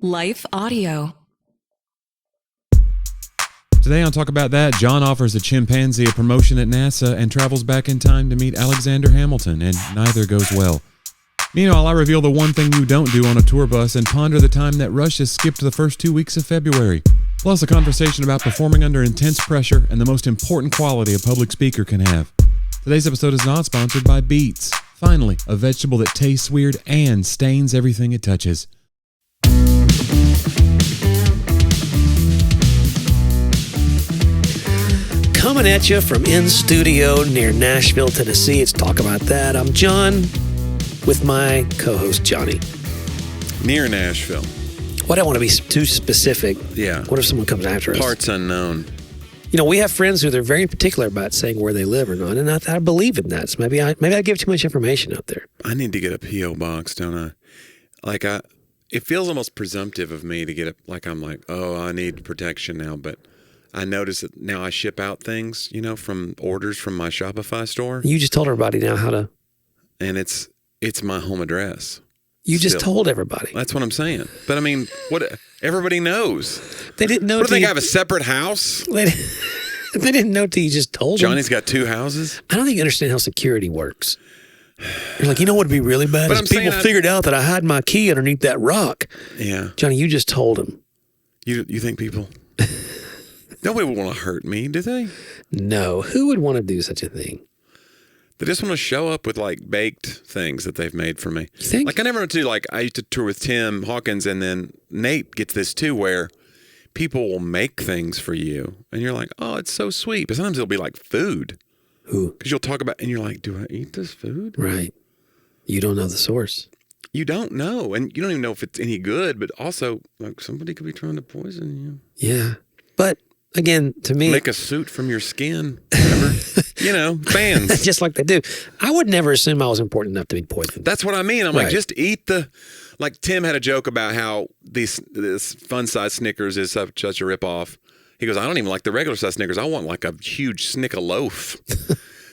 Life Audio. Today on Talk About That, John offers a chimpanzee a promotion at NASA and travels back in time to meet Alexander Hamilton, and neither goes well. Meanwhile, I reveal the one thing you don't do on a tour bus and ponder the time that Russia skipped the first 2 weeks of February. Plus a conversation about performing under intense pressure and the most important quality a public speaker can have. Today's episode is not sponsored by beets. Finally, a vegetable that tastes weird and stains everything it touches. Coming at you from in studio near Nashville, Tennessee. It's Talk About That. I'm John with my co-host Jonnie. Near Nashville. Well, I don't want to be too specific. Yeah. What if someone comes after us? Parts unknown. You know, we have friends who they're very particular about saying where they live or not, and I believe in that. So maybe I give too much information out there. I need to get a P.O. box, don't I? It feels almost presumptive of me to get it. I'm like, oh, I need protection now, but I notice that now I ship out things, from orders from my Shopify store. You just told everybody now how to. And it's my home address. You just told everybody. That's what I'm saying. But I mean, what everybody knows. They didn't know. What do they think? I have a separate house? They didn't know till you just told them. Johnny's got 2 houses. I don't think you understand how security works. You're like, what would be really bad is people figured out that I hid my key underneath that rock. Yeah. Johnny, you just told them. You think people... Nobody would want to hurt me, do they? No. Who would want to do such a thing? They just want to show up with baked things that they've made for me. You think? I never went to I used to tour with Tim Hawkins, and then Nate gets this too, where people will make things for you, and you're like, oh, it's so sweet. But sometimes it'll be like food. Who? Because you'll talk about, and you're like, do I eat this food? Right. You don't know the source. You don't know, and you don't even know if it's any good. But also, somebody could be trying to poison you. Yeah, but. Again, to me... Make a suit from your skin, whatever. Fans. Just like they do. I would never assume I was important enough to be poisoned. That's what I mean. I'm like, just eat the... Tim had a joke about how this fun-size Snickers is such a ripoff. He goes, I don't even like the regular-size Snickers. I want a huge Snicker loaf.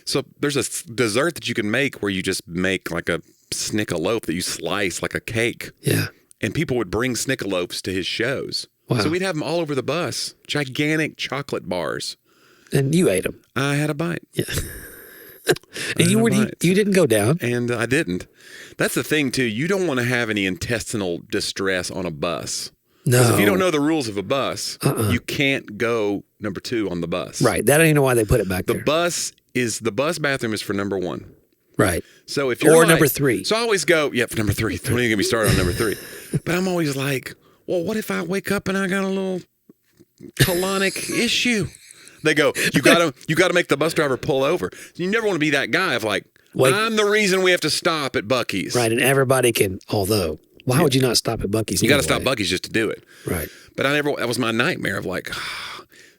So there's a dessert that you can make where you just make a Snicker loaf that you slice like a cake. Yeah. And people would bring Snicker loaves to his shows. Wow. So we'd have them all over the bus. Gigantic chocolate bars. And you ate them. I had a bite. Yeah. And you didn't go down. And I didn't. That's the thing, too. You don't want to have any intestinal distress on a bus. No. Because if you don't know the rules of a bus, you can't go number 2 on the bus. Right. That I don't even know why they put it back there. The bus bathroom is for number 1. Right. So if you're number 3. So I always go, for number 3. Don't even get me started on number 3. But I'm always like, well, what if I wake up and I got a little colonic issue? They go, you gotta make the bus driver pull over. You never want to be that guy of I'm the reason we have to stop at Buc-ee's. Right, and everybody can, although, why would you not stop at Buc-ee's? You got to stop Buc-ee's just to do it. Right. But that was my nightmare of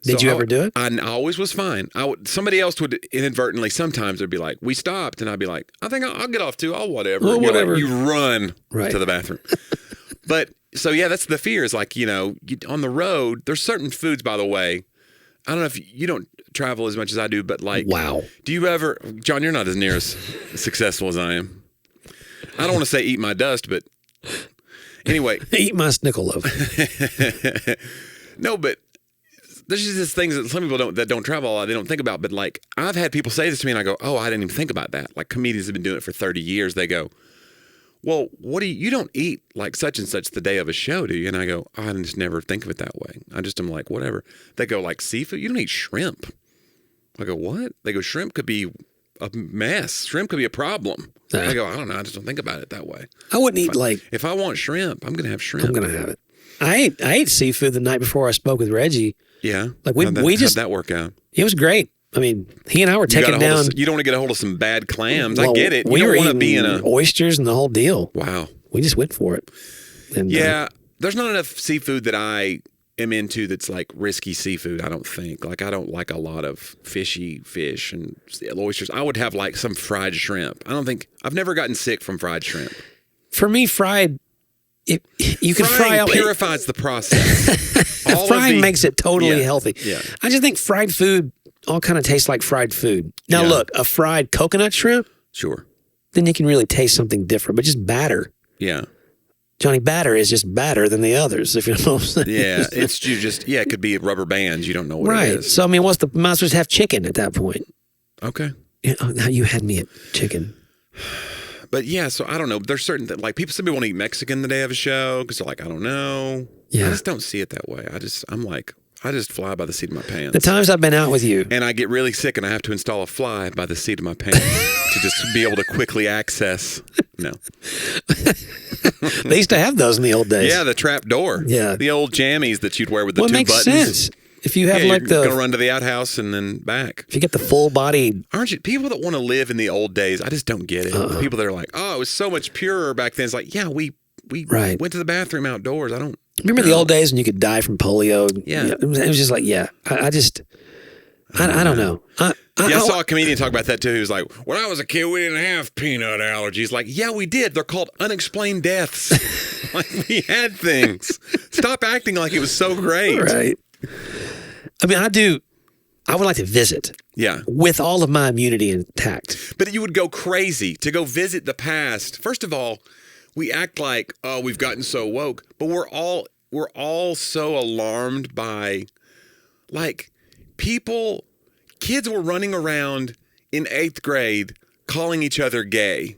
Did you ever do it? I always was fine. Somebody else would inadvertently, sometimes they'd be like, we stopped. And I'd be like, I think I'll get off too. I'll whatever. Well, whatever. You run to the bathroom. But, so yeah, that's the fear is on the road, there's certain foods, by the way. I don't know if you don't travel as much as I do, but wow. Do you ever, John, you're not as near as successful as I am. I don't want to say eat my dust, but anyway. Eat my Snickle loaf. No, but there's just things that some people that don't travel a lot, they don't think about. But I've had people say this to me and I go, oh, I didn't even think about that. Comedians have been doing it for 30 years. They go, well, you don't eat such and such the day of a show, do you? And I go, oh, I just never think of it that way. I just am like, whatever. They go, seafood? You don't eat shrimp. I go, what? They go, shrimp could be a mess. Shrimp could be a problem. I go, I don't know. I just don't think about it that way. I wouldn't eat if I want shrimp, I'm going to have shrimp. I'm going to have it. I ate seafood the night before I spoke with Reggie. Yeah. How'd that work out? It was great. I mean, he and I were taking down. You don't want to get a hold of some bad clams. Well, I get it. We you were don't want to be in oysters and the whole deal. Wow. We just went for it. And, there's not enough seafood that I am into that's risky seafood. I don't think. I don't like a lot of fishy fish and oysters. I would have some fried shrimp. I've never gotten sick from fried shrimp. For me, fried. You can fry out. Purifies the process. Frying makes it totally healthy. Yeah. I just think fried food all kind of tastes like fried food. Now look, a fried coconut shrimp. Sure. Then you can really taste something different, but just batter. Yeah. Johnny Batter is just badder than the others, if you know what I'm saying. Yeah, it could be rubber bands. You don't know what Right. it is. So, I mean, might as well just have chicken at that point. Okay. Now you had me at chicken. But yeah, so I don't know. There's certain that like some people want to eat Mexican the day of a show because they're like, I don't know. Yeah. I just don't see it that way. I just fly by the seat of my pants. The times I've been out with you. And I get really sick and I have to install a fly by the seat of my pants to just be able to quickly access. No. They used to have those in the old days. Yeah, the trap door. Yeah. The old jammies that you'd wear with the well, two it makes buttons. sense. If you have Yeah, like you're gonna run to the outhouse and then back. if you get the full body. Aren't you people that want to live in the old days? I just don't get it. The people that are like, oh, it was so much purer back then. It's like, yeah, we Right. went to the bathroom outdoors. I don't Remember the old days when you could die from polio? Yeah. It was just like, yeah. I don't know. I saw a comedian talk about that too. He was like, when I was a kid, we didn't have peanut allergies. Like, yeah, we did. They're called unexplained deaths. Like, we had things. Stop acting like it was so great. Right. I mean, I would like to visit. Yeah. With all of my immunity intact. But you would go crazy to go visit the past. First of all, we act like, oh, we've gotten so woke, but we're all so alarmed by, like, kids were running around in 8th grade calling each other gay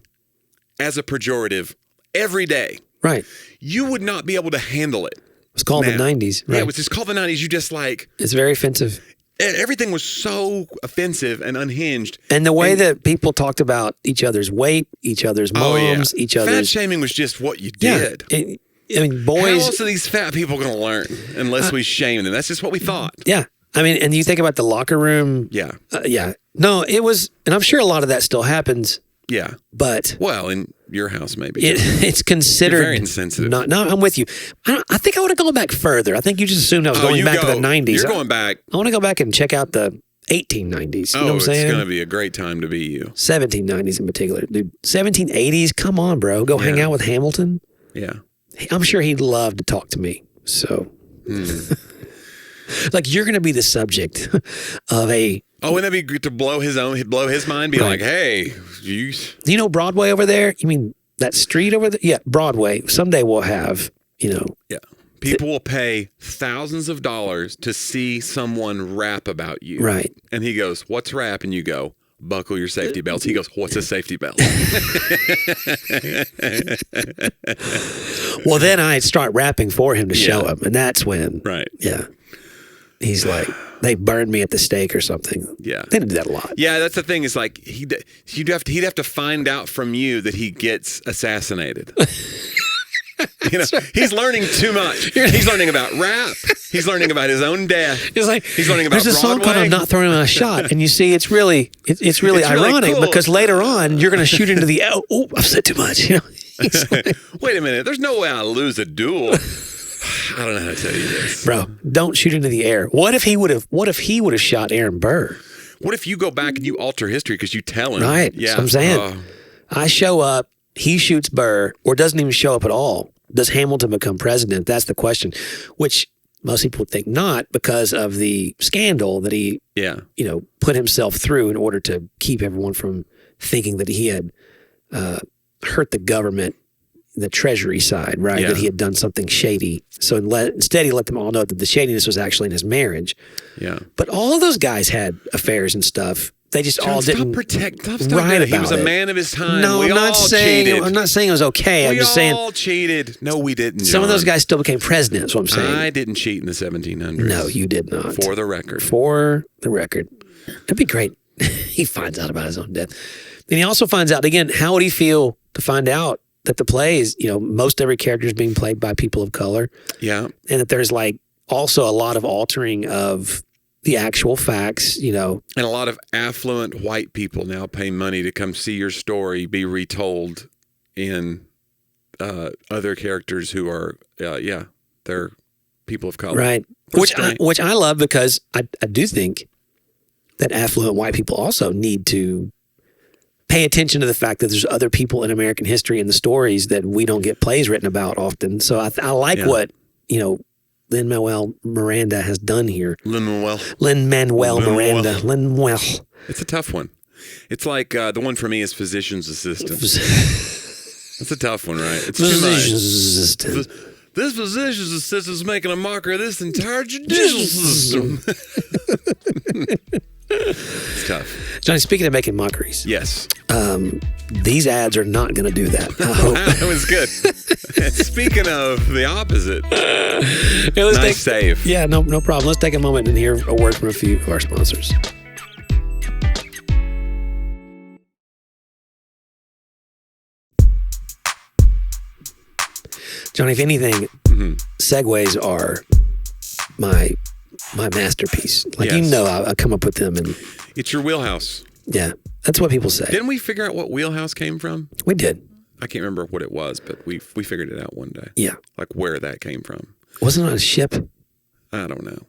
as a pejorative every day. Right. You would not be able to handle it. It was called now. the 90s. Right. Yeah, it was just called the 90s. You just like, It's very offensive. everything was so offensive and unhinged. And the way that people talked about each other's weight, each other's moms, each Fat other's. shaming was just what you Yeah. did. I mean, How boys. else are these fat people going to learn unless we shame them? That's just what we thought. Yeah. I mean, and you think about the locker room. Yeah. Yeah. No, it was, and I'm sure a lot of that still happens, Yeah. but Well, in your house, maybe. it's considered. You're very insensitive. No, I'm with you. I think I want to go back further. I think you just assumed I was going back to the 90s. You're going back. I want to go back and check out the 1890s. You know what I'm it's saying? going to be a great time to be you. 1790s in particular. Dude, 1780s, come on, bro. Go hang out with Hamilton. Yeah. I'm sure he'd love to talk to me. So, like, you're going to be the subject of a. Oh, wouldn't that be good to blow his mind? Be like, hey, you. Do you know Broadway over there? You mean that street over there? Yeah, Broadway. Someday we'll have, Yeah. People will pay thousands of dollars to see someone rap about you. Right. And he goes, what's rap? And you go, buckle your safety belts. He goes, what's a safety belt? Well, then I'd start rapping for him to show Yeah. him. And that's when. Right. Yeah. He's like, they burned me at the stake or something. Yeah. They didn't do that a lot. Yeah, that's the thing. Is like he'd have to find out from you that he gets assassinated. He's learning too much. He's learning about rap. He's learning about his own death. It's like he's learning about there's a song called Broadway. "I'm Not Throwing Him a Shot," and you see, it's really ironic cool. because later on you're going to shoot into the oh, I've said too much. You know, He's like, Wait a minute. There's no way I'll lose a duel. I don't know how to tell you this, bro, don't shoot into the air. What if he would have shot Aaron Burr? What if you go back and you alter history because you tell him? Right. Yeah. That's what I'm saying. I show up, he shoots Burr, or doesn't even show up at all. Does Hamilton become president? That's the question, which most people would think not because of the scandal that he, put himself through in order to keep everyone from thinking that he had hurt the government, the Treasury side, right? Yeah. That he had done something shady. So instead, he let them all know that the shadiness was actually in his marriage. Yeah. But all of those guys had affairs and stuff. They just all didn't Stop write about He was a it. man of his time. No, we I'm not all saying cheated. I'm not saying it was okay. I'm just saying we all cheated. No, we didn't. some of those John. guys still became presidents. What I'm saying. I didn't cheat in the 1700s. No, you did not. For the record. For the record. That'd be great. He finds out about his own death. Then he also finds out, again, how would he feel to find out that the play is, most every character is being played by people of color. Yeah. And that there's like also a lot of altering of the actual facts, And a lot of affluent white people now pay money to come see your story be retold in other characters who are, they're people of color. Right. Which I love because I do think that affluent white people also need to pay attention to the fact that there's other people in American history and the stories that we don't get plays written about often. So I like what, Lin-Manuel Miranda has done here. Lin-Manuel Miranda. It's a tough one. It's like the one for me is physician's assistant. That's a tough one, right? It's Physician's too much. assistant. This physician's assistant is making a mockery of this entire judicial system. It's tough. Johnny, speaking of making mockeries, Yes. these ads are not going to do that. I hope. That was good. Speaking of the opposite, Hey, let's nice save. Yeah, no problem. Let's take a moment and hear a word from a few of our sponsors. Johnny, if anything, segues are my masterpiece. Like, Yes. I come up with them, and It's your wheelhouse. yeah, that's what people say. Didn't we figure out what wheelhouse came from? We did. I can't remember what it was, but we figured it out one day. Yeah. Like where that came from. Wasn't it on a ship? I don't know.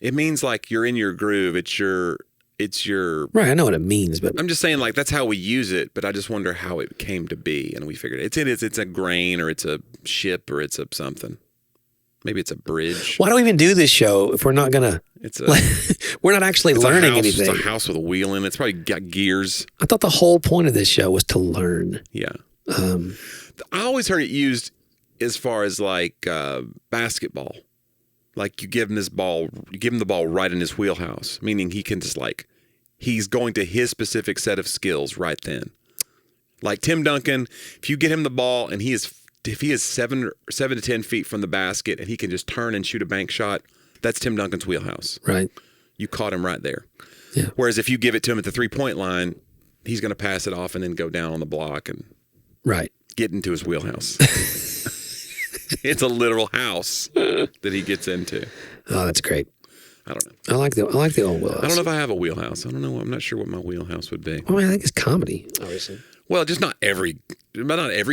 It means like you're in your groove. It's your. Right, I know what it means, but I'm just saying like that's how we use it, but I just wonder how it came to be, and we figured it's a grain or it's a ship or it's a something. Maybe it's a bridge. why do we even do this show if we're not gonna? It's a We're not actually it's learning a house, anything. It's a house with a wheel in it. It's probably got gears. I thought the whole point of this show was to learn. Yeah. I always heard it used as far as like basketball. Like you give him the ball right in his wheelhouse, meaning he can just like, he's going to his specific set of skills right then. Like Tim Duncan, if you get him the ball and if he is 7 to 10 feet from the basket and he can just turn and shoot a bank shot, that's Tim Duncan's wheelhouse. Right. You caught him right there. Yeah. Whereas if you give it to him at the 3-point line, he's going to pass it off and then go down on the block and Right. get into his wheelhouse. It's a literal house that he gets into. Oh, that's great. I don't know. I like the old wheelhouse. I don't know if I have a wheelhouse. I don't know. I'm not sure what my wheelhouse would be. Well, I think it's comedy, obviously. Well, just not every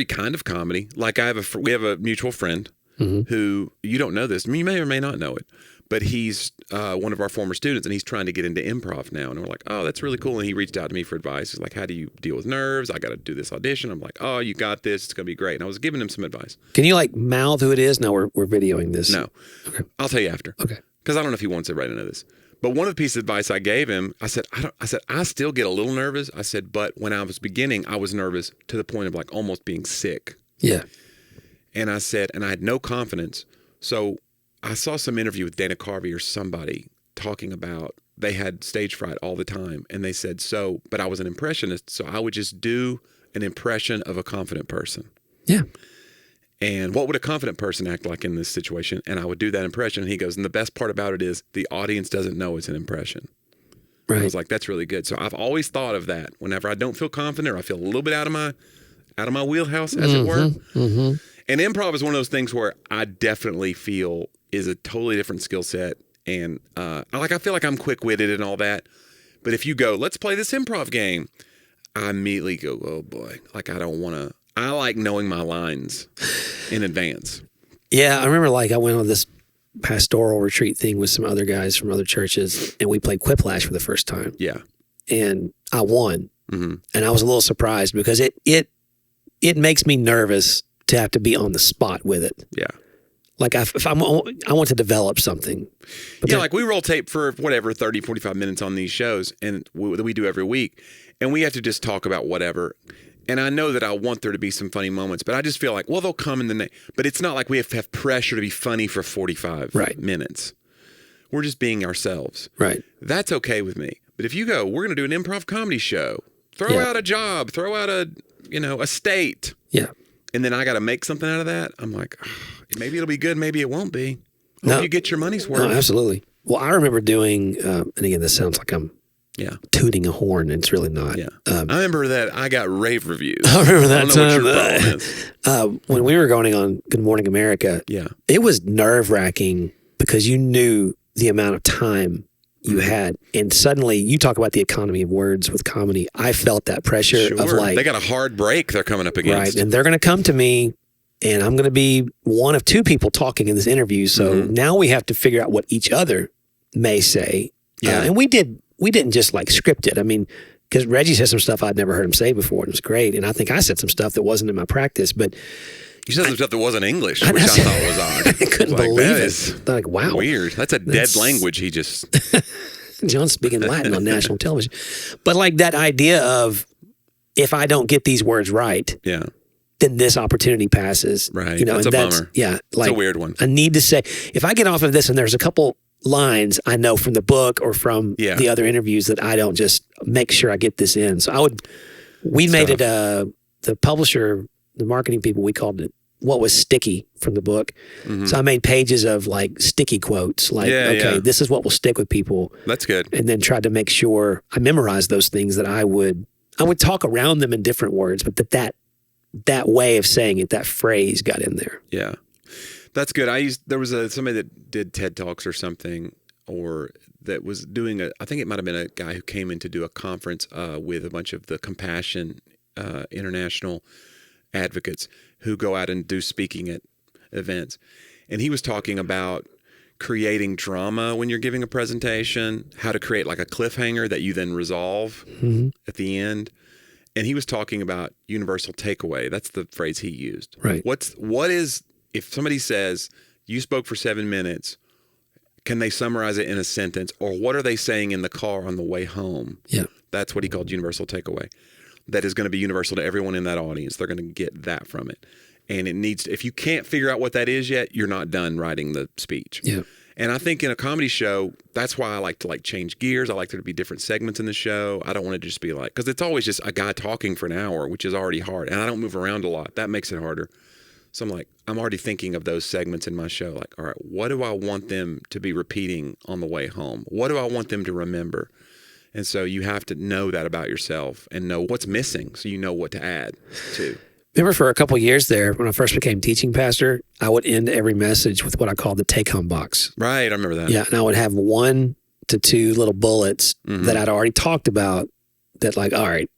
kind of comedy. Like we have a mutual friend who, you don't know this. You may or may not know it, but he's one of our former students, and he's trying to get into improv now. And we're like, oh, that's really cool. And he reached out to me for advice. He's like, how do you deal with nerves? I got to do this audition. I'm like, oh, you got this. It's going to be great. And I was giving him some advice. Can you like mouth who it is? No, we're videoing this. No. Okay. I'll tell you after. Okay. Because I don't know if he wants everybody to know this. But one of the pieces of advice I gave him, I said, I still get a little nervous. I said, but when I was beginning, I was nervous to the point of like almost being sick. Yeah. And I said, and I had no confidence. So I saw some interview with Dana Carvey or somebody talking about they had stage fright all the time. And they said, but I was an impressionist. So I would just do an impression of a confident person. Yeah. And what would a confident person act like in this situation? And I would do that impression. And he goes, and the best part about it is the audience doesn't know it's an impression. Right. I was like, that's really good. So I've always thought of that whenever I don't feel confident or I feel a little bit out of my wheelhouse, as it were. Mm-hmm. And improv is one of those things where I definitely feel is a totally different skill set. And I feel like I'm quick-witted and all that. But if you go, let's play this improv game, I immediately go, oh boy, like I don't want to. I like knowing my lines in advance. Yeah, I remember like I went on this pastoral retreat thing with some other guys from other churches, and we played Quiplash for the first time. Yeah. And I won. Mm-hmm. And I was a little surprised because it makes me nervous to have to be on the spot with it. Yeah. Like I want to develop something. But Yeah, like we roll tape for whatever, 30, 45 minutes on these shows and we do every week. And we have to just talk about whatever. And I know that I want there to be some funny moments, but I just feel like, well, they'll come in the next. But it's not like we have to have pressure to be funny for 45 minutes. We're just being ourselves. Right. That's okay with me. But if you go, we're going to do an improv comedy show, throw out a job, throw out a state. Yeah. And then I got to make something out of that. I'm like, maybe it'll be good. Maybe it won't be. Hope you get your money's worth. No, absolutely. Well, I remember doing, and again, this sounds like I'm tooting a horn, and it's really not. Yeah. I remember that I got rave reviews. I remember that I don't know what your problem is. When we were going on Good Morning America, it was nerve-wracking because you knew the amount of time you had, and suddenly you talk about the economy of words with comedy. I felt that pressure of like, they got a hard break they're coming up against. Right, and they're going to come to me, and I'm going to be one of two people talking in this interview. So now we have to figure out what each other may say. Yeah, and we didn't just like script it. I mean, because Reggie said some stuff I'd never heard him say before, and it was great. And I think I said some stuff that wasn't in my practice, but you said some stuff that wasn't English, which I thought was odd. I couldn't believe it. Like, wow, weird. That's a dead language. He just John's speaking Latin on national television, but like that idea of if I don't get these words right, then this opportunity passes. Right. You know, That's and a that's bummer. yeah, like It's a weird one. I need to say, if I get off of this and there's a couple lines I know from the book or from the other interviews that I don't just make sure I get this in. So we made it, the publisher, the marketing people, we called it what was sticky from the book. Mm-hmm. So I made pages of like sticky quotes, like, this is what will stick with people. That's good. And then tried to make sure I memorized those things that I would talk around them in different words, but that way of saying it, that phrase got in there. Yeah. That's good. There was somebody that did TED Talks or something, or that was doing I think it might have been a guy who came in to do a conference with a bunch of the Compassion International advocates who go out and do speaking at events. And he was talking about creating drama when you're giving a presentation, how to create like a cliffhanger that you then resolve at the end. And he was talking about universal takeaway. That's the phrase he used. Right. What is, if somebody says, you spoke for 7 minutes, can they summarize it in a sentence? Or what are they saying in the car on the way home? Yeah. That's what he called universal takeaway. That is going to be universal to everyone in that audience. They're going to get that from it. And it needs to, if you can't figure out what that is yet, you're not done writing the speech. Yeah. And I think in a comedy show, that's why I like to like change gears. I like there to be different segments in the show. I don't want to just be like, because it's always just a guy talking for an hour, which is already hard. And I don't move around a lot. That makes it harder. So I'm like, I'm already thinking of those segments in my show. Like, all right, what do I want them to be repeating on the way home? What do I want them to remember? And so you have to know that about yourself and know what's missing so you know what to add to. Remember for a couple of years there, when I first became teaching pastor, I would end every message with what I called the take-home box. Right, I remember that. Yeah, and I would have 1 to 2 little bullets that I'd already talked about that like, all right,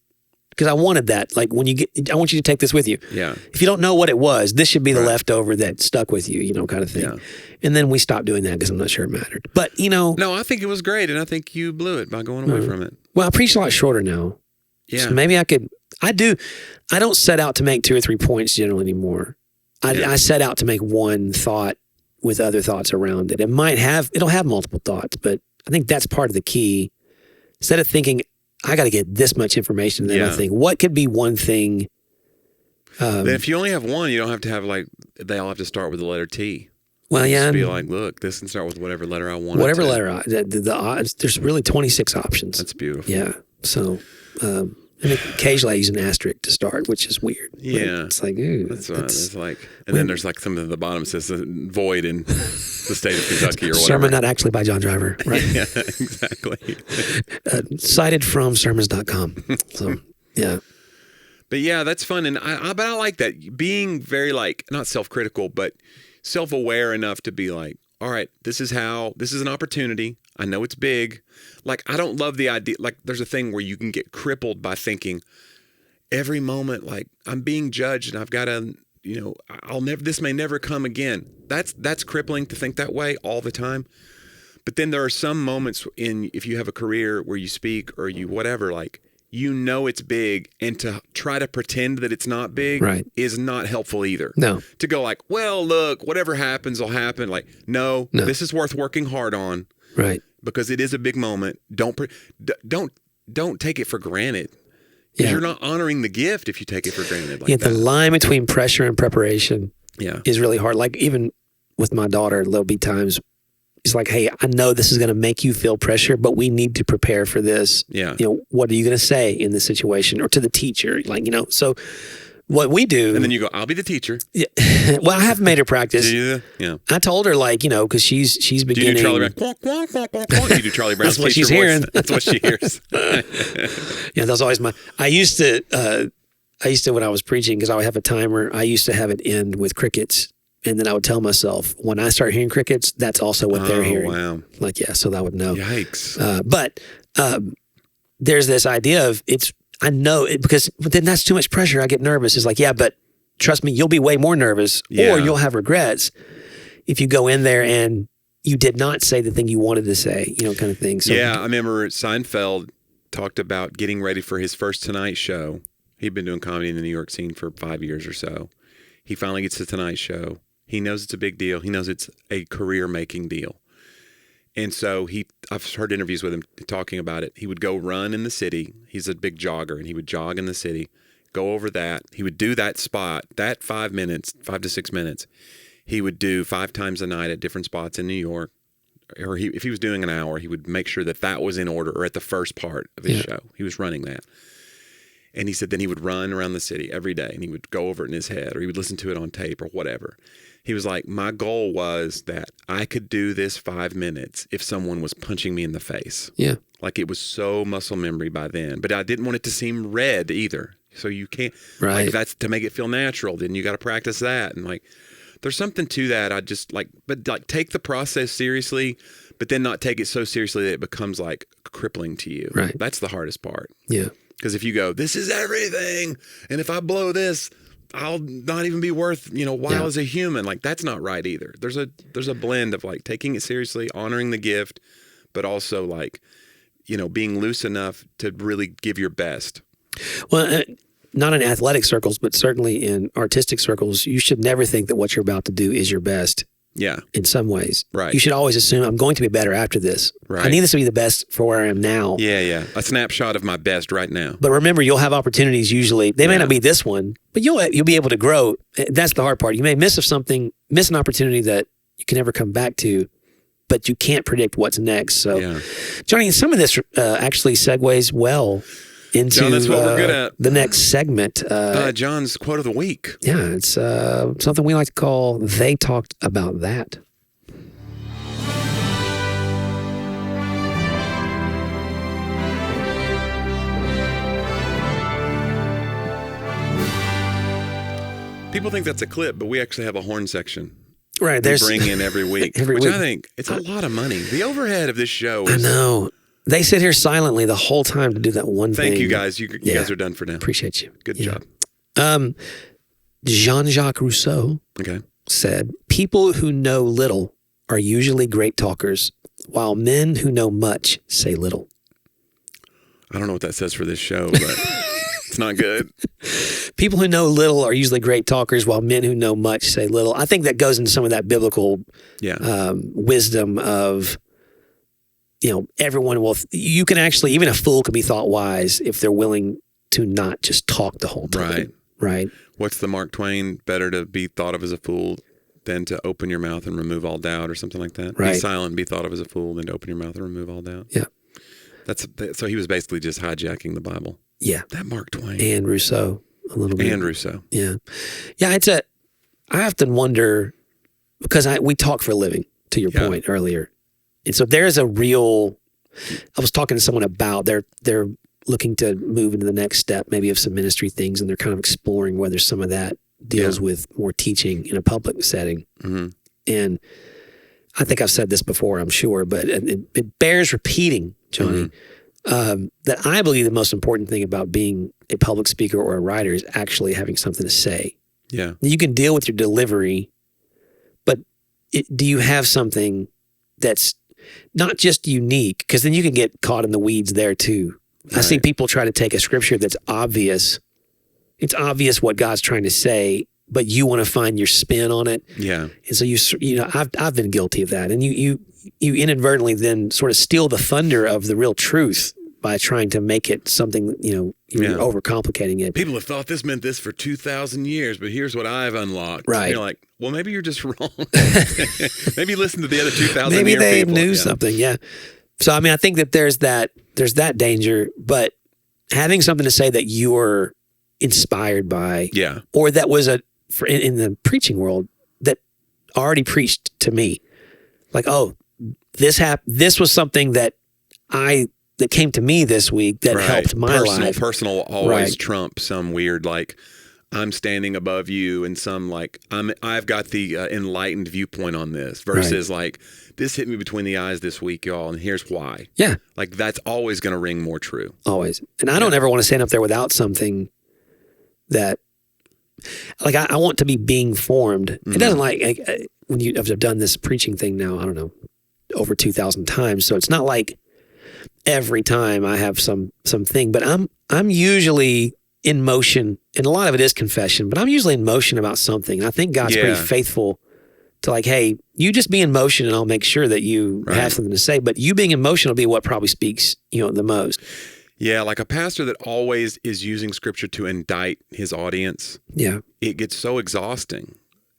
because I wanted that. Like when I want you to take this with you. Yeah. If you don't know what it was, this should be the leftover that stuck with you, kind of thing. Yeah. And then we stopped doing that because I'm not sure it mattered. But, No, I think it was great, and I think you blew it by going away from it. Well, I preach a lot shorter now. Yeah. So maybe I don't set out to make 2 or 3 points generally anymore. I set out to make one thought with other thoughts around it. It'll have multiple thoughts, but I think that's part of the key. Instead of thinking, I got to get this much information, then I think, what could be one thing? Then if you only have one, you don't have to have they all have to start with the letter T. Well, yeah. Just be like, look, this can start with whatever letter I want. Whatever letter. The odds, there's really 26 options. That's beautiful. Yeah. So, and occasionally I use an asterisk to start, which is weird. Yeah. It's like, ooh. It's like, and then there's like something at the bottom that says void in the state of Kentucky or whatever. Sermon not actually by John Driver. Right. Yeah, exactly. Cited from sermons.com. So, yeah. But yeah, that's fun. And I like that. Being very not self-critical, but self-aware enough to be like, all right, this is an opportunity. I know it's big. Like, I don't love the idea. Like, there's a thing where you can get crippled by thinking every moment, like, I'm being judged and I've got to, this may never come again. That's crippling to think that way all the time. But then there are some moments if you have a career where you speak or you whatever, like, it's big, and to try to pretend that it's not big is not helpful either. No. To go like, well, look, whatever happens will happen. Like, no, this is worth working hard on. Right. Because it is a big moment. Don't take it for granted. Because you're not honoring the gift if you take it for granted like that. The line between pressure and preparation is really hard. Like, even with my daughter, there'll be times it's like, hey, I know this is going to make you feel pressure, but we need to prepare for this. Yeah. What are you going to say in this situation, or to the teacher? Like, so what we do. And then you go, I'll be the teacher. Yeah. Well, I have made her practice. Do you? Yeah. I told her, because she's beginning. Do you do Charlie Brown? You do Charlie Brown's That's what she's hearing. That's what she hears. Yeah, that's always I used to, when I was preaching, because I would have a timer, I used to have it end with crickets. And then I would tell myself, when I start hearing crickets, that's also what they're hearing. Wow. Like, so I would know. Yikes. But there's this idea of I know it but then that's too much pressure. I get nervous. It's like, but trust me, you'll be way more nervous or you'll have regrets if you go in there and you did not say the thing you wanted to say, kind of thing. So, yeah, I remember Seinfeld talked about getting ready for his first Tonight Show. He'd been doing comedy in the New York scene for 5 years or so. He finally gets to Tonight Show. He knows it's a big deal. He knows it's a career-making deal. And so I've heard interviews with him talking about it. He would go run in the city. He's a big jogger, and he would jog in the city, go over that. He would do that spot, that 5 to 6 minutes. He would do 5 times a night at different spots in New York. Or if he was doing an hour, he would make sure that was in order or at the first part of his show. He was running that. And he said then he would run around the city every day and he would go over it in his head or he would listen to it on tape or whatever. He was like, my goal was that I could do this 5 minutes if someone was punching me in the face. Yeah. Like it was so muscle memory by then. But I didn't want it to seem red either. So you can't, right. like that's to make it feel natural. Then you got to practice that. And like, there's something to that. But take the process seriously, but then not take it so seriously that it becomes like crippling to you. Right. That's the hardest part. Yeah. Because if you go, this is everything, and if I blow this, I'll not even be worth, while as a human. Like that's not right either. There's a blend of like taking it seriously, honoring the gift, but also like, being loose enough to really give your best. Well, not in athletic circles, but certainly in artistic circles, you should never think that what you're about to do is your best. Yeah. In some ways. Right. You should always assume I'm going to be better after this. Right. I need this to be the best for where I am now. Yeah, yeah. A snapshot of my best right now. But remember, you'll have opportunities usually. They may not be this one, but you'll be able to grow. That's the hard part. You may miss an opportunity that you can never come back to, but you can't predict what's next. So, Jonnie, some of this actually segues well into John, that's what we're good at. The next segment. John's quote of the week. Yeah, it's something we like to call They Talked About That. People think that's a clip, but we actually have a horn section. Right. We bring in every week. Every which week. I think it's a lot of money. The overhead of this show I is... know. They sit here silently the whole time to do that one thing. Thank you, guys. You guys are done for now. Appreciate you. Good job. Jean-Jacques Rousseau said, people who know little are usually great talkers, while men who know much say little. I don't know what that says for this show, but it's not good. People who know little are usually great talkers, while men who know much say little. I think that goes into some of that biblical wisdom of, everyone will, you can actually, even a fool can be thought wise if they're willing to not just talk the whole time. Right. What's the Mark Twain? Better to be thought of as a fool than to open your mouth and remove all doubt, or something like that. Right. Be silent and be thought of as a fool than to open your mouth and remove all doubt. Yeah. So he was basically just hijacking the Bible. Yeah. That Mark Twain. And Rousseau a little bit. And Rousseau. Yeah. Yeah, I often wonder, because we talk for a living, to your point earlier. And so there's a real, I was talking to someone about, they're looking to move into the next step, maybe of some ministry things, and they're kind of exploring whether some of that deals with more teaching in a public setting. Mm-hmm. And I think I've said this before, I'm sure, but it bears repeating, Jonnie, that I believe the most important thing about being a public speaker or a writer is actually having something to say. Yeah. You can deal with your delivery, but do you have something that's not just unique? Because then you can get caught in the weeds there too. Right. I see people try to take a scripture that's obvious. It's obvious what God's trying to say, but you want to find your spin on it. Yeah. And so I've been guilty of that. And you inadvertently then sort of steal the thunder of the real truth by trying to make it something, you're overcomplicating it. People have thought this meant this for 2,000 years, but here's what I've unlocked. Right. And you're like, well, maybe you're just wrong. Maybe listen to the other 2,000 Maybe year they people. knew something. Yeah. So, I mean, I think that there's that danger, but having something to say that you're inspired by, or that was in the preaching world that already preached to me, like, oh, this was something that came to me this week that helped my life. Personal always trump some weird, like, I'm standing above you and some like I've got the enlightened viewpoint on this versus like this hit me between the eyes this week, y'all, and here's why. Yeah. Like that's always going to ring more true. Always. And I don't ever want to stand up there without something that like I want to be being formed. Mm-hmm. It doesn't like when I've done this preaching thing now, I don't know, over 2,000 times. So it's not like every time I have something, but I'm usually in motion, and a lot of it is confession, but I'm usually in motion about something. And I think God's pretty faithful to like, hey, you just be in motion and I'll make sure that you have something to say. But you being in motion will be what probably speaks, the most. Yeah, like a pastor that always is using scripture to indict his audience. Yeah. It gets so exhausting.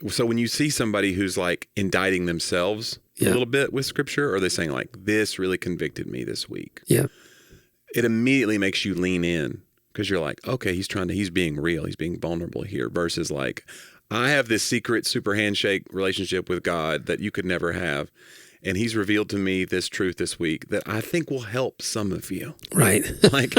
So when you see somebody who's like indicting themselves a little bit with scripture, or they're saying like, this really convicted me this week. Yeah. It immediately makes you lean in because you're like, okay, he's being real. He's being vulnerable here versus like, I have this secret super handshake relationship with God that you could never have. And he's revealed to me this truth this week that I think will help some of you. Right. Like,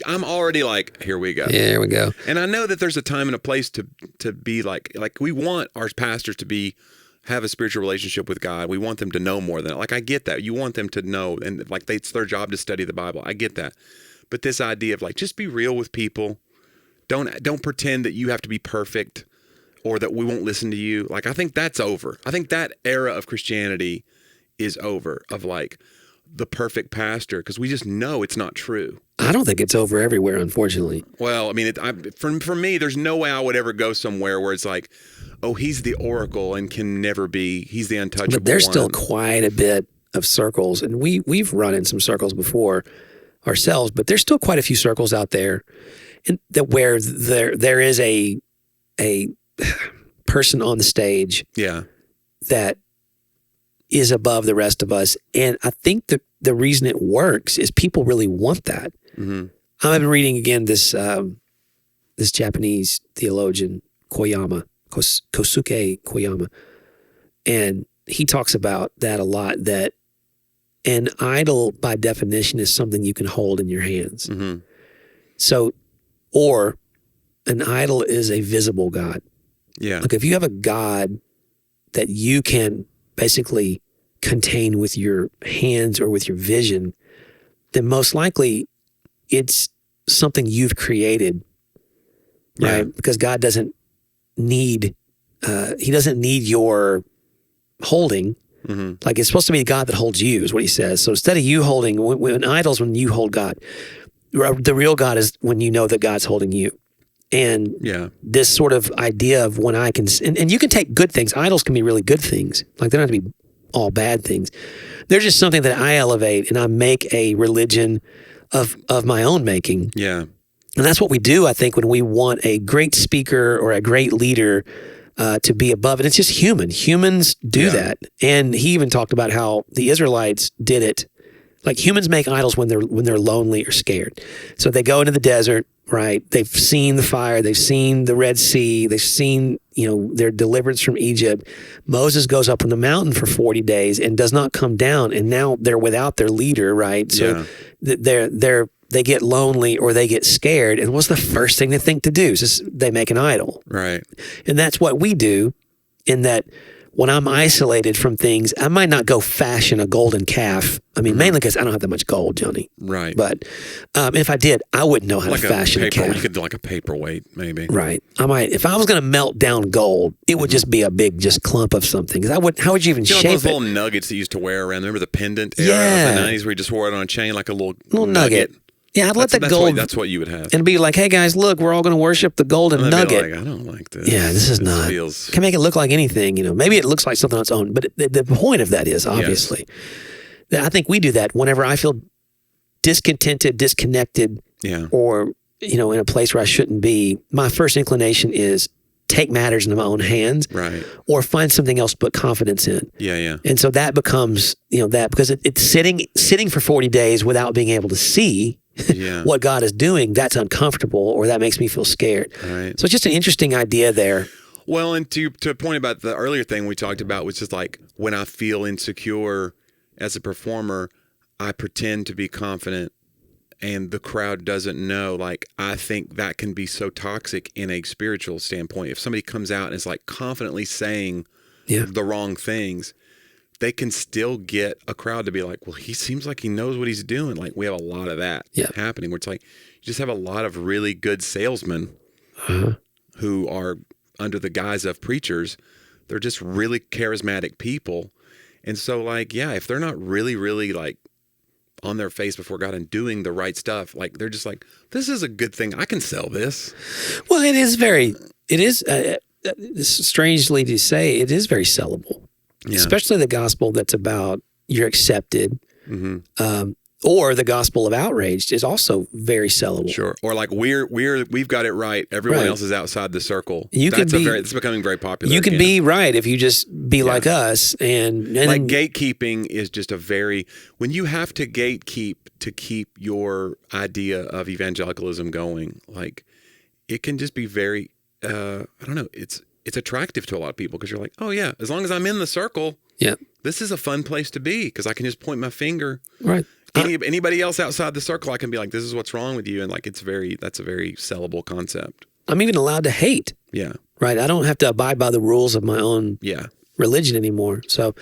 I'm already like, here we go. Yeah, here we go. And I know that there's a time and a place to be like we want our pastors to have a spiritual relationship with God. We want them to know more than that. Like, I get that. You want them to know, and like it's their job to study the Bible. I get that. But this idea of like, just be real with people. Don't pretend that you have to be perfect or that we won't listen to you. Like, I think that's over. I think that era of Christianity is over, of like the perfect pastor, because we just know it's not true. I don't think it's over everywhere, unfortunately. Well, I mean, for me, there's no way I would ever go somewhere where it's like, oh, he's the oracle and can never be, he's the untouchable But there's one. still quite a bit of circles, and we've run in some circles before ourselves, but there's still quite a few circles out there where there is a person on the stage that is above the rest of us. And I think the reason it works is people really want that. Mm-hmm. I've been reading again this Japanese theologian, Kosuke Koyama, and he talks about that a lot, that an idol by definition is something you can hold in your hands. Mm-hmm. So, or an idol is a visible God. Yeah. Like if you have a God that you can basically contain with your hands or with your vision, then most likely it's something you've created, right? Because God doesn't need, he doesn't need your holding. Mm-hmm. Like it's supposed to be God that holds you is what he says. So instead of you holding, when idols, when you hold God, the real God is when you know that God's holding you. And this sort of idea of when I can, and you can take good things. Idols can be really good things. Like they don't have to be all bad things. They're just something that I elevate and I make a religion of my own making. Yeah. And that's what we do, I think, when we want a great speaker or a great leader to be above it. It's just human. Humans do that. And he even talked about how the Israelites did it. Like humans make idols when they're lonely or scared. So they go into the desert, right? They've seen the fire, they've seen the Red Sea, they've seen, their deliverance from Egypt. Moses goes up on the mountain for 40 days and does not come down, and now they're without their leader, right? So they get lonely or they get scared, and what's the first thing they think to do? Is they make an idol. Right. And that's what we do, in that when I'm isolated from things, I might not go fashion a golden calf. I mean, mainly because I don't have that much gold, Jonnie. Right. But if I did, I wouldn't know how to fashion a calf. You could do like a paperweight, maybe. Right. I might. If I was going to melt down gold, it would just be a big clump of something. Because how would you even shape those it? little nuggets that you used to wear around. Remember the pendant era of the 90s where you just wore it on a chain like a little nugget. Yeah, I'd let the gold. That's what you would have. And be like, hey guys, look, we're all going to worship the golden nugget. Like, I don't like this. Yeah, this is not. Can make it look like anything. Maybe it looks like something on its own. But the point of that is obviously that I think we do that whenever I feel discontented, disconnected, or in a place where I shouldn't be. My first inclination is take matters into my own hands, right? Or find something else to put confidence in. Yeah. And so that becomes that, because it's sitting for 40 days without being able to see what God is doing. That's uncomfortable, or that makes me feel scared. Right. So it's just an interesting idea there. Well, and to a point about the earlier thing we talked about, which is like when I feel insecure as a performer, I pretend to be confident and the crowd doesn't know. Like, I think that can be so toxic in a spiritual standpoint. If somebody comes out and is like confidently saying the wrong things, they can still get a crowd to be like, well, he seems like he knows what he's doing. Like, we have a lot of that happening where it's like, you just have a lot of really good salesmen who are under the guise of preachers. They're just really charismatic people. And so like, if they're not really, really like on their face before God and doing the right stuff, like they're just like, this is a good thing. I can sell this. Well, it is strangely to say, it is very sellable. Yeah. Especially the gospel that's about you're accepted. Mm-hmm. Or the gospel of outrage is also very sellable. Sure. Or like we've got it right. Everyone Right. else is outside the circle. You can be- it's becoming very popular. You can again. be right if you just be like us, and Like gatekeeping is just when you have to gatekeep to keep your idea of evangelicalism going, like it can just be very, I don't know, it's attractive to a lot of people because you're like, oh yeah, as long as I'm in the circle, yeah, this is a fun place to be because I can just point my finger. right. Anybody else outside the circle, I can be like, this is what's wrong with you. And like, that's a very sellable concept. I'm even allowed to hate, Yeah. right? I don't have to abide by the rules of my own Yeah. religion anymore. So,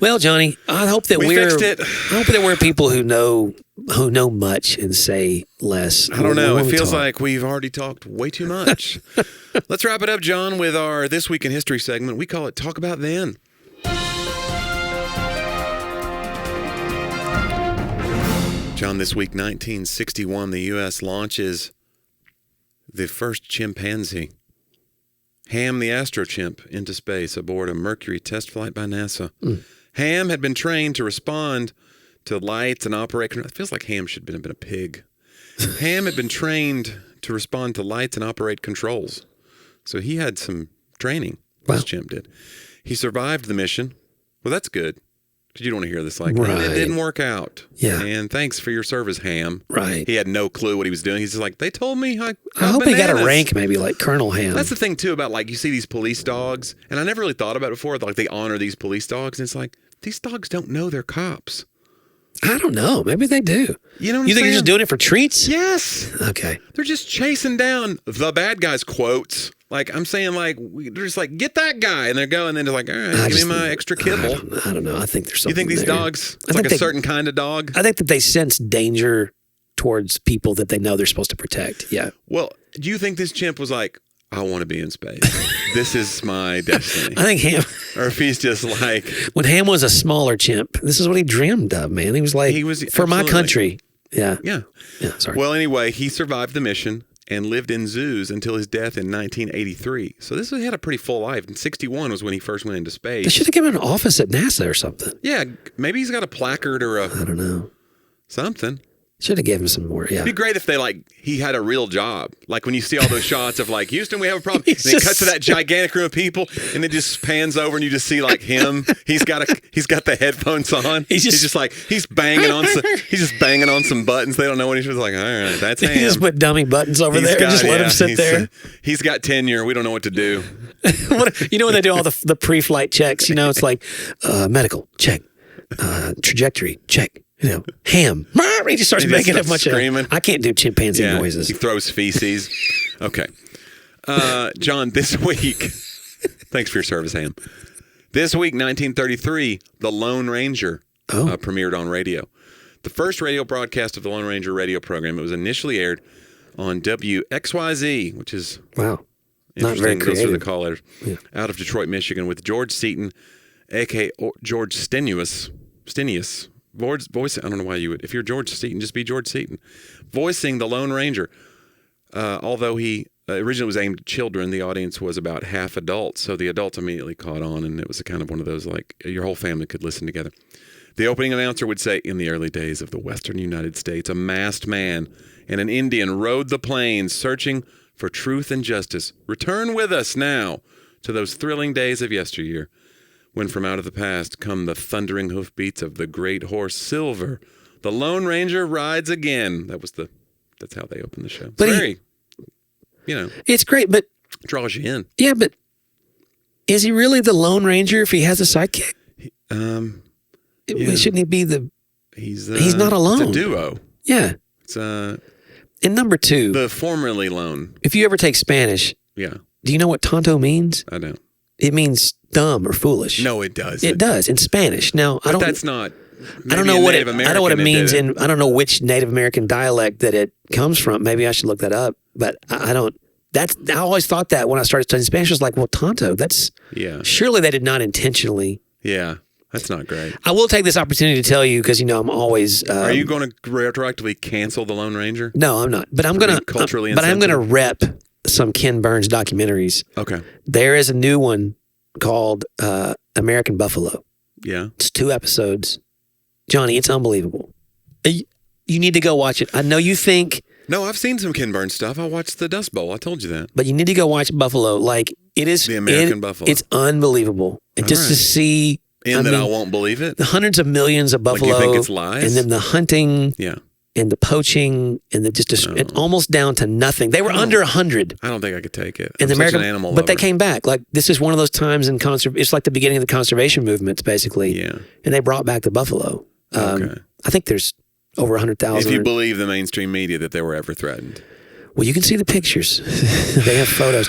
well, Johnny, I hope that We we're fixed it. I hope that we're people who know much and say less. I don't know. when It we feels talk. like we've already talked way too much. Let's wrap it up, John, with our This Week in History segment. We call it Talk About Then. John, this week, 1961, the U.S. launches the first chimpanzee, Ham the astrochimp, into space aboard a Mercury test flight by NASA. Ham had been trained to respond to lights and operate. It feels like Ham should have been a pig. Ham had been trained to respond to lights and operate controls. So he had some training, this chimp did. He survived the mission. Well, that's good. Because you don't want to hear this like, Right. it didn't work out. Yeah. And thanks for your service, Ham. Right. He had no clue what he was doing. He's just like, they told me I hope he got a bananas. rank maybe like Colonel Ham. That's the thing, too, about like you see these police dogs, and I never really thought about it before. Like they honor these police dogs, and it's like, these dogs don't know they're cops. I don't know. Maybe they do. You know what You I'm think you're saying? just doing it for treats? Yes. Okay. They're just chasing down the bad guys, quotes. Like, I'm saying, like, they're just like, get that guy. And they're going, and then they're like, all right, give me my extra kibble. I don't know. I think there's You something think these there. dogs, I it's like think a certain kind of dog? I think that they sense danger towards people that they know they're supposed to protect. Yeah. Well, do you think this chimp was like, I want to be in space. This is my destiny. I think Ham, Or if he's just like, when Ham was a smaller chimp, this is what he dreamed of, man. He was like, for my absolutely. country. Yeah. yeah. Yeah. Sorry. Well, anyway, he survived the mission and lived in zoos until his death in 1983. So he had a pretty full life. And 61 was when he first went into They space. should have given him an office at NASA or something. Yeah, maybe he's got a placard or I don't know. something. Should have given him some more. Yeah. It'd be great if he had a real job. Like when you see all those shots of like, Houston, we have a problem. And He's it just- cuts to that gigantic room of people and it just pans over and you just see like him. He's got the headphones on. He's just like, he's banging on some buttons. They don't know what he's just like, all right, that's He just him. put dummy buttons over He's there and got- just let yeah, him sit there. He's got tenure. We don't know what to do. You know when they do all the pre-flight checks, it's like medical, check. Trajectory, check. Ham. He just starts He just making starts a bunch of screaming. I can't do chimpanzee Yeah, noises. he throws feces. Okay. John, this week, thanks for your service, Ham. This week, 1933, The Lone Ranger premiered on radio. The first radio broadcast of the Lone Ranger radio program. It was initially aired on WXYZ, which is Wow. Not very interesting. Those are the creative. call letters. Out of Detroit, Michigan, with George Seaton, a.k.a. George Stenius. Voice. I don't know why you would. If you're George Seaton, just be George Seaton. Voicing the Lone Ranger. Although he originally was aimed at children, the audience was about half adults. So the adults immediately caught on, and it was kind of one of those like your whole family could listen together. The opening announcer would say, in the early days of the western United States, a masked man and an Indian rode the plains searching for truth and justice. Return with us now to those thrilling days of yesteryear, when from out of the past come the thundering hoofbeats of the great horse Silver. The Lone Ranger rides again. That's how they open the show. But It's It's great, but draws you in. yeah, but is he really the Lone Ranger if he has a sidekick? Shouldn't he be the? He's not alone. It's a duo. Yeah. It's And number two, the formerly lone. if you ever take Spanish, Yeah, do you know what tonto means? I don't. It means dumb or foolish. No, it does. It does in Spanish. Now But I don't. that's not. I don't know what it. I don't know what it means in. I don't know which Native American dialect that it comes from. Maybe I should look that up. But I don't. I always thought that when I started studying Spanish, I was like, well, tonto. That's Yeah, surely they did not intentionally. yeah. That's not great. I will take this opportunity to tell you because I'm always. Are you going to retroactively cancel the Lone Ranger? No, I'm not. But I'm gonna. culturally but I'm gonna insensitive? rep some Ken Burns documentaries. Okay. There is a new one called American Buffalo. Yeah. It's 2 episodes. Johnny, it's unbelievable. You need to go watch it. I know you think, No, I've seen some Ken Burns stuff. I watched the Dust Bowl. I told you that. but you need to go watch Buffalo. Like, it is The American Buffalo. It's unbelievable. And just to right. see I won't believe it. the hundreds of millions of buffalo, you think it's lies? and then the hunting, Yeah. and the poaching, and and almost down to nothing. They were under 100. I don't think I could take it. And I'm the such American, an animal but they lover. came back. Like, this is one of those times in it's like the beginning of the conservation movements, basically. Yeah. And they brought back the buffalo. Okay. I think there's over 100,000. If you believe the mainstream media that they were ever threatened. Well, you can see the pictures. They have photos.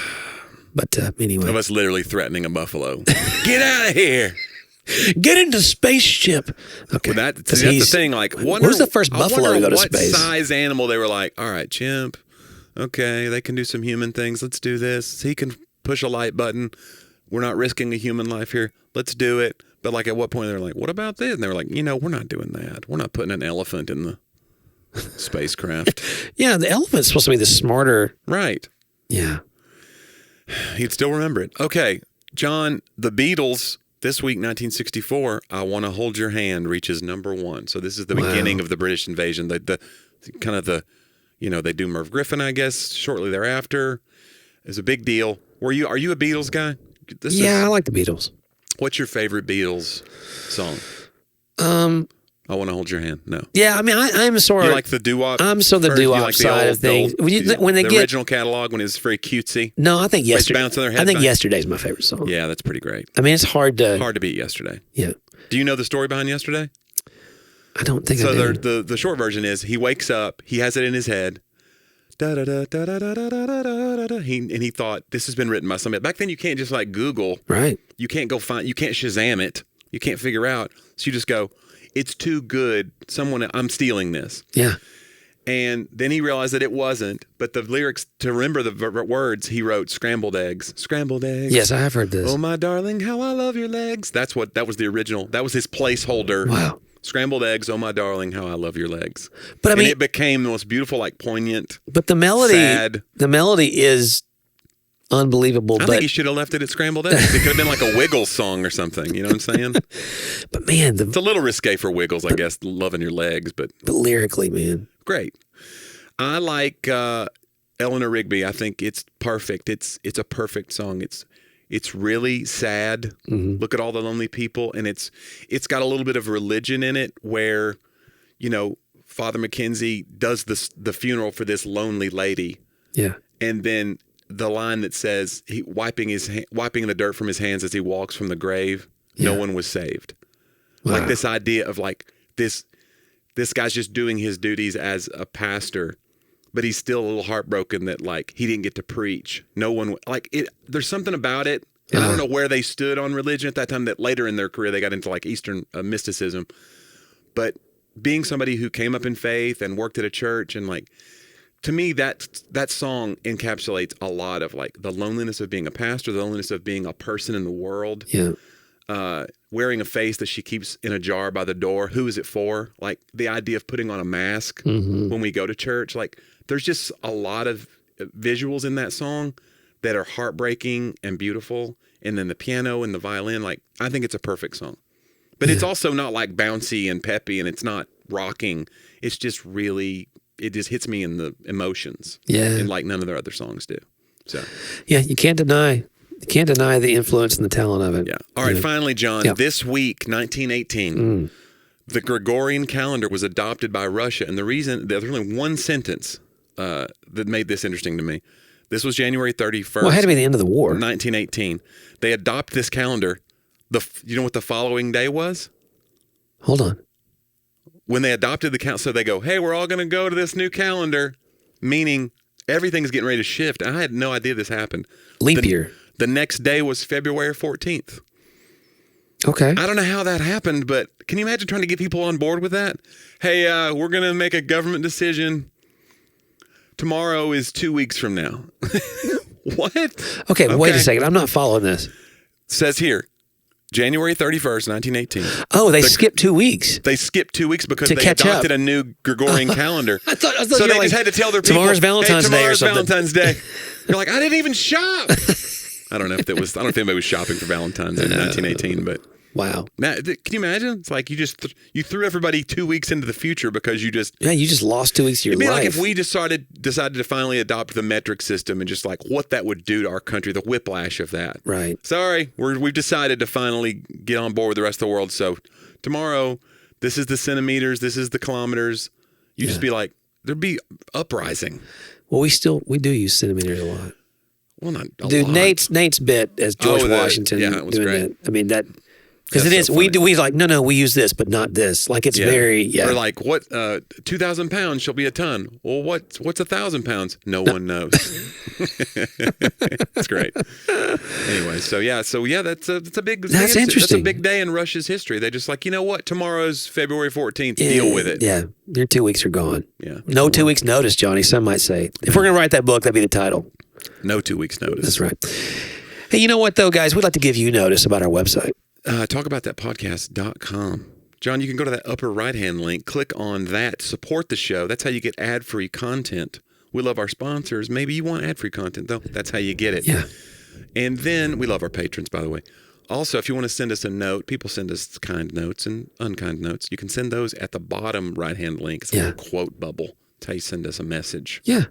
But anyway. Of us literally threatening a buffalo. Get out of here. Get into spaceship. Okay. Well, that's the thing. Like, where's the first buffalo to go to what space? Size animal they were like, all right, chimp. Okay, they can do some human things. Let's do this. He can push a light button. We're not risking a human life here. Let's do it. But like, at what point they're like, what about this? And they were like, we're not doing that. We're not putting an elephant in the spacecraft. Yeah, the elephant's supposed to be the smarter. Right. Yeah. He'd still remember it. Okay, John, the Beatles. This week, 1964, I Want to Hold Your Hand reaches number 1. So this is the beginning of the British invasion. They do Merv Griffin, I guess, shortly thereafter. It's a big deal. Are you a Beatles guy? I like the Beatles. What's your favorite Beatles song? I Want to Hold Your Hand. No. Yeah, I mean, I'm sort of... You like the doo-wop? I'm so the doo-wop side of things. When they get original catalog, when it was very cutesy. No, I think yesterday. Bouncing their head I think back. Yesterday's my favorite song. Yeah, that's pretty great. I mean, it's hard to beat Yesterday. Yeah. Do you know the story behind Yesterday? I don't think I do. So the short version is he wakes up, he has it in his head. Da da da da da da da da da da. He thought this has been written by somebody. Back then, you can't just like Google. Right. You can't go find. You can't Shazam it. You can't figure out. So you just go. It's too good. I'm stealing this. Yeah. And then he realized that it wasn't. But the lyrics, to remember the words, he wrote scrambled eggs. Scrambled eggs. Yes, I have heard this. Oh, my darling, how I love your legs. That was the original. That was his placeholder. Wow. Scrambled eggs. Oh, my darling, how I love your legs. But I mean, it became the most beautiful, like poignant. But the melody, sad. The melody is unbelievable. I think he should have left it at scrambled eggs. It could have been like a Wiggles song or something. You know what I'm saying? But man, it's a little risque for Wiggles, I guess, loving your legs. But lyrically, man, great. I like Eleanor Rigby. I think it's perfect. It's a perfect song. It's really sad. Mm-hmm. Look at all the lonely people, and it's got a little bit of religion in it, where Father Mackenzie does the funeral for this lonely lady. Yeah, and then the line that says he wiping the dirt from his hands as he walks from the grave. Yeah. No one was saved. Wow. Like this idea of like this guy's just doing his duties as a pastor, but he's still a little heartbroken that like he didn't get to preach. No one like it. There's something about it, and I don't know where they stood on religion at that time. That later in their career they got into like Eastern mysticism, but being somebody who came up in faith and worked at a church and like. To me, that song encapsulates a lot of like the loneliness of being a pastor, the loneliness of being a person in the world. Yeah. Wearing a face that she keeps in a jar by the door. Who is it for? Like the idea of putting on a mask when we go to church. Like there's just a lot of visuals in that song that are heartbreaking and beautiful. And then the piano and the violin, like I think it's a perfect song. But it's also not like bouncy and peppy, and it's not rocking. It's just really... It just hits me in the emotions. Yeah. And like none of their other songs do. So. Yeah, you can't deny the influence and the talent of it. Yeah. All right, finally, John, this week, 1918, the Gregorian calendar was adopted by Russia. And the reason, there's only one sentence that made this interesting to me. This was January 31st. Well, it had to be the end of the war. 1918. They adopt this calendar. You know what the following day was? Hold on. When they adopted the calendar, so they go, hey, we're all going to go to this new calendar, meaning everything's getting ready to shift. I had no idea this happened. Leap year. The next day was February 14th. Okay. I don't know how that happened, but can you imagine trying to get people on board with that? Hey, we're going to make a government decision. Tomorrow is 2 weeks from now. What? Okay, wait a second. I'm not following this. Says here. January 31st, 1918. Oh, they skipped 2 weeks. They skipped 2 weeks because they adopted a new Gregorian calendar. I thought so they just had to tell their people, tomorrow's Valentine's Day or something. Valentine's Day. You're like, I didn't even shop. I don't know if anybody was shopping for Valentine's in 1918, but Wow. Now, can you imagine? It's like you threw everybody 2 weeks into the future because you just lost 2 weeks of your it'd be life. like if we decided to finally adopt the metric system and just like what that would do to our country, the whiplash of that. Right. Sorry, we've decided to finally get on board with the rest of the world. So tomorrow, this is the centimeters, this is the kilometers. You just be like, there'd be uprising. Well, we do use centimeters a lot. Well, not a Dude, lot. Nate's bit as George Washington it was doing great. that. I mean, that because That's it is. so We funny. we like no, we use this, but not this. Like it's very Or like what 2,000 pounds shall be a ton. Well, what's 1,000 pounds? No one knows. It's great. Anyway, so that's a big. That's interesting. That's a big day in Russia's history. They just like, you know what? Tomorrow's February 14th. Deal with it. Yeah, your 2 weeks are gone. Yeah. No 2 weeks notice, Johnny. Some might say. If we're gonna write that book, that'd be the title. No 2 weeks notice. That's right. Hey, you know what though, guys? We'd like to give you notice about our website. Talkaboutthatpodcast.com. John, you can go to that upper right-hand link, click on that, support the show. That's how you get ad-free content. We love our sponsors. Maybe you want ad-free content, though. That's how you get it. Yeah. And then we love our patrons, by the way. Also, if you want to send us a note, people send us kind notes and unkind notes. You can send those at the bottom right-hand link. It's a little quote bubble. That's how you send us a message. Yeah.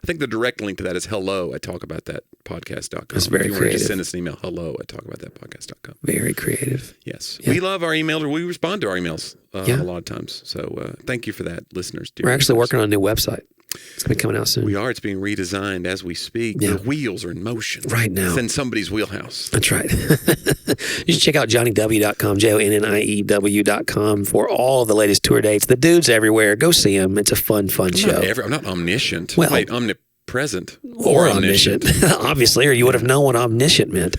I think the direct link to that is hello@talkaboutthatpodcast.com. That's very if you want to creative. just send us an email, hello@talkaboutthatpodcast.com. Very creative. Yes. Yeah. We love our emails, or we respond to our emails a lot of times. So thank you for that, listeners. We're actually working on a new website. It's going to be coming out soon. We are. It's being redesigned as we speak. Yeah. The wheels are in motion. Right now. It's in somebody's wheelhouse. That's right. You should check out JonnieW.com, JonnieW.com for all the latest tour dates. The dude's everywhere. Go see him. It's a fun show. I'm not omniscient. Well, Wait, omnipresent. Or omniscient. Obviously, or you would have known what omniscient meant.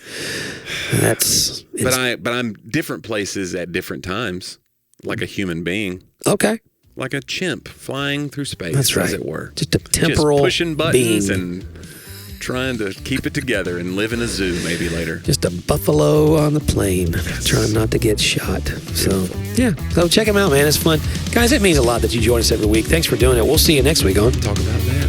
But I'm different places at different times, like a human being. Okay. Like a chimp flying through space, That's right. as it were. Just a temporal Just pushing buttons being. and trying to keep it together and live in a zoo maybe later. Just a buffalo on the plane, trying not to get shot. So, yeah. So check him out, man. It's fun. Guys, it means a lot that you join us every week. Thanks for doing it. We'll see you next week on Talk about that.